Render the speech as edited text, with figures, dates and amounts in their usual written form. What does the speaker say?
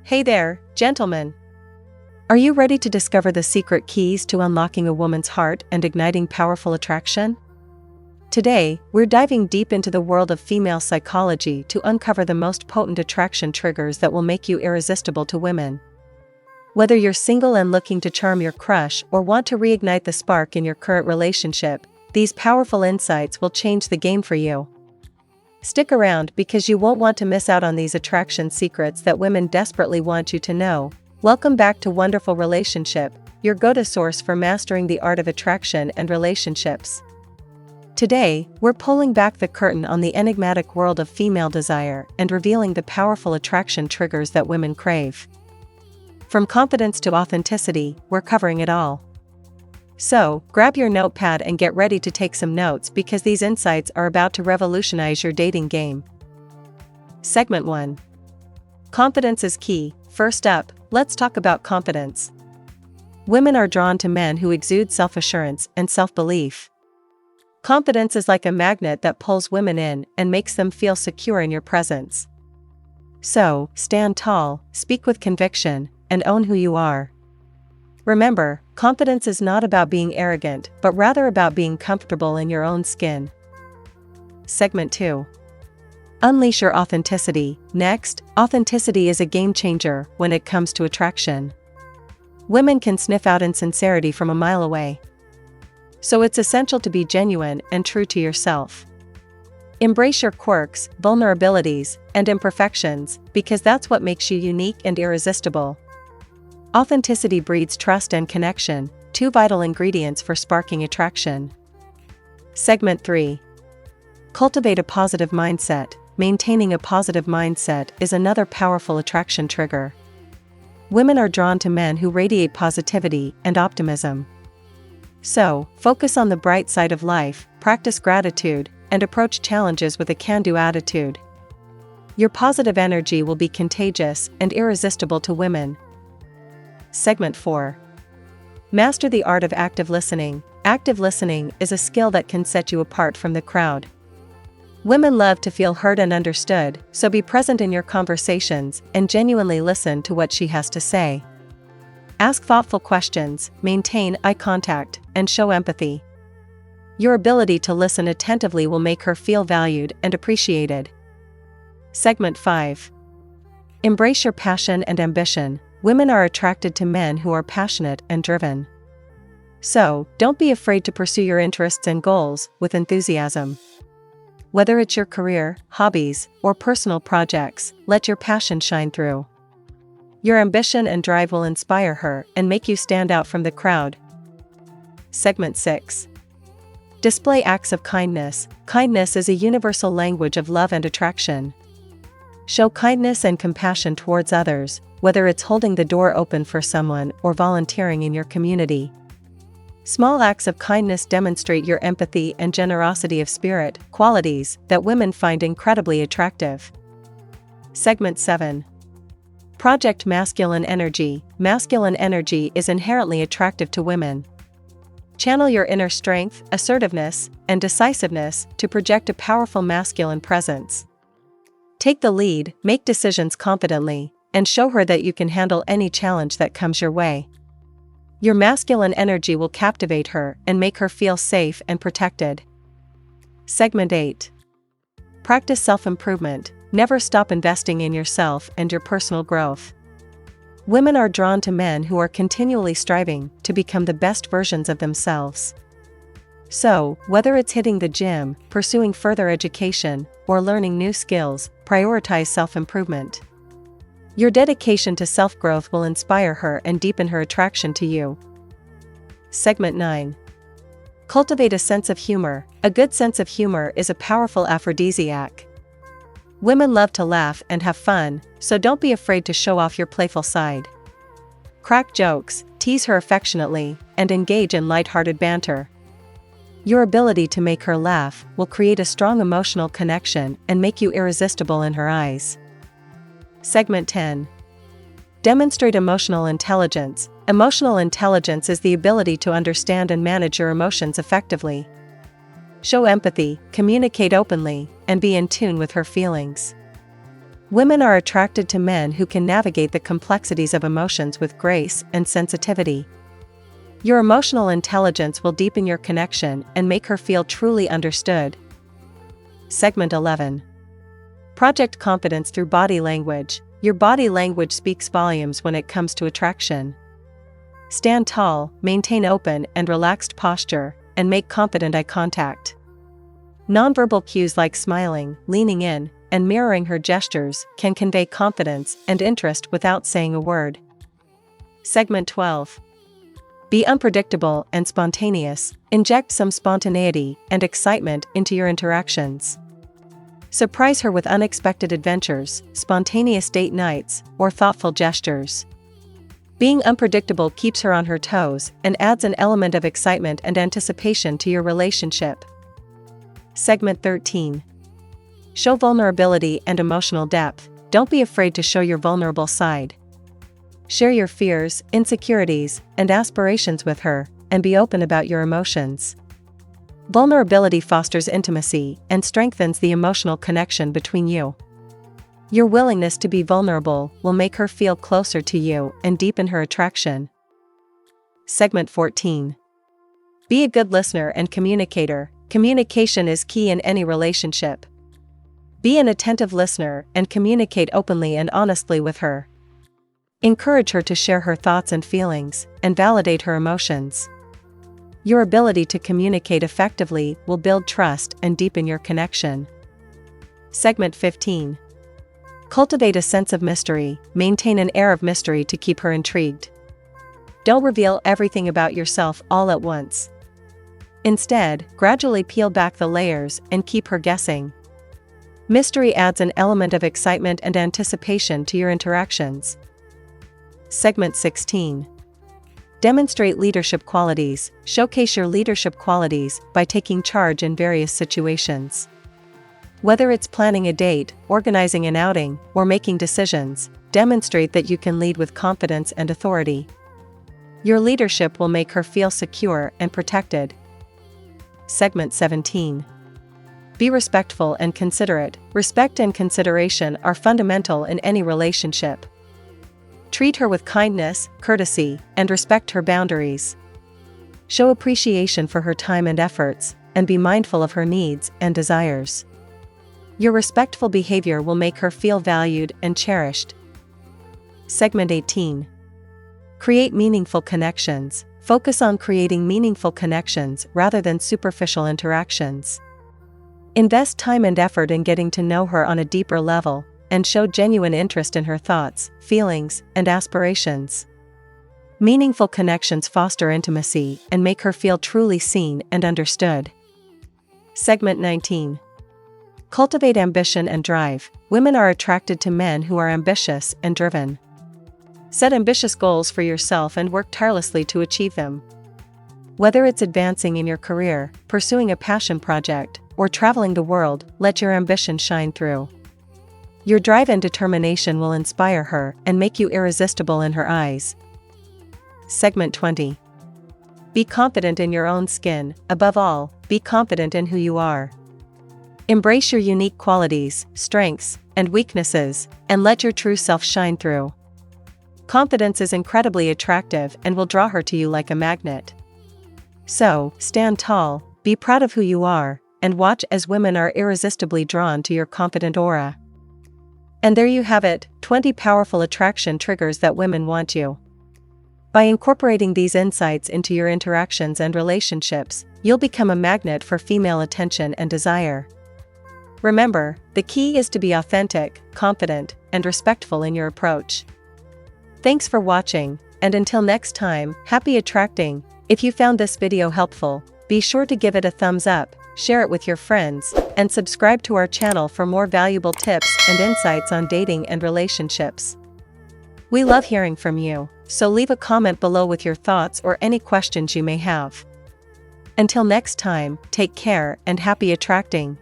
Hey there, gentlemen. Are you ready to discover the secret keys to unlocking a woman's heart and igniting powerful attraction? Today, we're diving deep into the world of female psychology to uncover the most potent attraction triggers that will make you irresistible to women. Whether you're single and looking to charm your crush or want to reignite the spark in your current relationship, these powerful insights will change the game for you. Stick around because you won't want to miss out on these attraction secrets that women desperately want you to know. Welcome back to Wonderful Relationship, your go-to source for mastering the art of attraction and relationships. Today, we're pulling back the curtain on the enigmatic world of female desire and revealing the powerful attraction triggers that women crave. From confidence to authenticity, we're covering it all. So, grab your notepad and get ready to take some notes because these insights are about to revolutionize your dating game. Segment 1. Confidence is key. First up, let's talk about confidence. Women are drawn to men who exude self-assurance and self-belief. Confidence is like a magnet that pulls women in and makes them feel secure in your presence. So, stand tall, speak with conviction, and own who you are. Remember, confidence is not about being arrogant, but rather about being comfortable in your own skin. Segment 2. Unleash your authenticity. Next, authenticity is a game changer when it comes to attraction. Women can sniff out insincerity from a mile away. So it's essential to be genuine and true to yourself. Embrace your quirks, vulnerabilities, and imperfections, because that's what makes you unique and irresistible. Authenticity breeds trust and connection, two vital ingredients for sparking attraction. Segment 3. Cultivate a positive mindset. Maintaining a positive mindset is another powerful attraction trigger. Women are drawn to men who radiate positivity and optimism. So, focus on the bright side of life, practice gratitude, and approach challenges with a can-do attitude. Your positive energy will be contagious and irresistible to women. Segment 4. Master the art of active listening. Active listening is a skill that can set you apart from the crowd. Women love to feel heard and understood, so be present in your conversations and genuinely listen to what she has to say. Ask thoughtful questions, maintain eye contact, and show empathy. Your ability to listen attentively will make her feel valued and appreciated. Segment 5. Embrace your passion and ambition. Women are attracted to men who are passionate and driven. So, don't be afraid to pursue your interests and goals with enthusiasm. Whether it's your career, hobbies, or personal projects, let your passion shine through. Your ambition and drive will inspire her and make you stand out from the crowd. Segment 6. Display acts of kindness. Kindness is a universal language of love and attraction. Show kindness and compassion towards others, whether it's holding the door open for someone or volunteering in your community. Small acts of kindness demonstrate your empathy and generosity of spirit, qualities that women find incredibly attractive. Segment 7. Project masculine energy. Masculine energy is inherently attractive to women. Channel your inner strength, assertiveness, and decisiveness to project a powerful masculine presence. Take the lead, make decisions confidently, and show her that you can handle any challenge that comes your way. Your masculine energy will captivate her and make her feel safe and protected. Segment 8. Practice self-improvement. Never stop investing in yourself and your personal growth. Women are drawn to men who are continually striving to become the best versions of themselves. So, whether it's hitting the gym, pursuing further education, or learning new skills, prioritize self-improvement. Your dedication to self-growth will inspire her and deepen her attraction to you. Segment 9. Cultivate a sense of humor. A good sense of humor is a powerful aphrodisiac. Women love to laugh and have fun, so don't be afraid to show off your playful side. Crack jokes, tease her affectionately, and engage in light-hearted banter. Your ability to make her laugh will create a strong emotional connection and make you irresistible in her eyes. Segment 10. Demonstrate emotional intelligence. Emotional intelligence is the ability to understand and manage your emotions effectively. Show empathy, communicate openly, and be in tune with her feelings. Women are attracted to men who can navigate the complexities of emotions with grace and sensitivity. Your emotional intelligence will deepen your connection and make her feel truly understood. Segment 11. Project confidence through body language. Your body language speaks volumes when it comes to attraction. Stand tall, maintain open and relaxed posture, and make confident eye contact. Nonverbal cues like smiling, leaning in, and mirroring her gestures can convey confidence and interest without saying a word. Segment 12. Be unpredictable and spontaneous. Inject some spontaneity and excitement into your interactions. Surprise her with unexpected adventures, spontaneous date nights, or thoughtful gestures. Being unpredictable keeps her on her toes and adds an element of excitement and anticipation to your relationship. Segment 13. Show vulnerability and emotional depth. Don't be afraid to show your vulnerable side. Share your fears, insecurities, and aspirations with her, and be open about your emotions. Vulnerability fosters intimacy and strengthens the emotional connection between you. Your willingness to be vulnerable will make her feel closer to you and deepen her attraction. Segment 14. Be a good listener and communicator. Communication is key in any relationship. Be an attentive listener and communicate openly and honestly with her. Encourage her to share her thoughts and feelings, and validate her emotions. Your ability to communicate effectively will build trust and deepen your connection. Segment 15. Cultivate a sense of mystery. Maintain an air of mystery to keep her intrigued. Don't reveal everything about yourself all at once. Instead, gradually peel back the layers and keep her guessing. Mystery adds an element of excitement and anticipation to your interactions. Segment 16. Demonstrate leadership qualities. Showcase your leadership qualities by taking charge in various situations. Whether it's planning a date, organizing an outing, or making decisions, demonstrate that you can lead with confidence and authority. Your leadership will make her feel secure and protected. Segment 17. Be respectful and considerate. Respect and consideration are fundamental in any relationship. Treat her with kindness, courtesy, and respect her boundaries. Show appreciation for her time and efforts, and be mindful of her needs and desires. Your respectful behavior will make her feel valued and cherished. Segment 18. Create meaningful connections. Focus on creating meaningful connections rather than superficial interactions. Invest time and effort in getting to know her on a deeper level, and show genuine interest in her thoughts, feelings, and aspirations. Meaningful connections foster intimacy and make her feel truly seen and understood. Segment 19. Cultivate ambition and drive. Women are attracted to men who are ambitious and driven. Set ambitious goals for yourself and work tirelessly to achieve them. Whether it's advancing in your career, pursuing a passion project, or traveling the world, let your ambition shine through. Your drive and determination will inspire her and make you irresistible in her eyes. Segment 20. Be confident in your own skin. Above all, be confident in who you are. Embrace your unique qualities, strengths, and weaknesses, and let your true self shine through. Confidence is incredibly attractive and will draw her to you like a magnet. So, stand tall, be proud of who you are, and watch as women are irresistibly drawn to your confident aura. And there you have it, 20 powerful attraction triggers that women want you. By incorporating these insights into your interactions and relationships, you'll become a magnet for female attention and desire. Remember, the key is to be authentic, confident, and respectful in your approach. Thanks for watching, and until next time, happy attracting. If you found this video helpful, be sure to give it a thumbs up, share it with your friends, and subscribe to our channel for more valuable tips and insights on dating and relationships. We love hearing from you, so leave a comment below with your thoughts or any questions you may have. Until next time, take care and happy attracting.